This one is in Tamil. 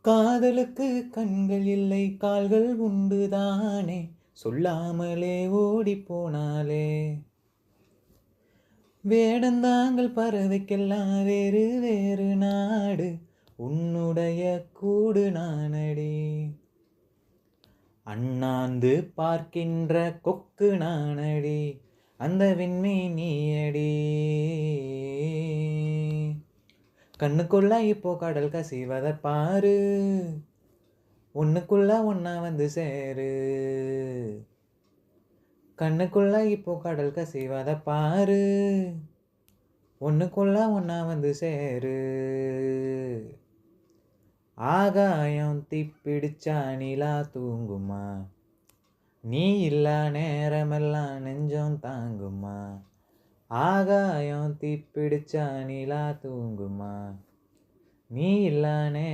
காதலுக்கு கண்கள் இல்லை கால்கள் உண்டுதானே, சொல்லாமலே ஓடி போனாலே. வேடந்தாங்கள் பறவைக்கெல்லாம் வேறு வேறு நாடு, உன்னுடைய கூடு நானடி. அண்ணாந்து பார்க்கின்ற கொக்கு நானடி, அந்த விண்மீ நீயடி. கண்ணுக்குள்ள இப்போ கடல் கசிவத பாரு, ஒண்ணுக்குள்ள ஒன்னா வந்து சேரு. கண்ணுக்குள்ள இப்போ கடல் கசிவத பாரு, ஒண்ணுக்குள்ள ஒன்னா வந்து சேரு. ஆகாயம் தீப்பிடிச்சா நிலா தூங்குமா, நீ இல்லா நேரமெல்லாம் நெஞ்சம் தாங்குமா. ஆகாயம் தீப்பிடிச்சா நிலா தூங்குமா, நீ இல்லா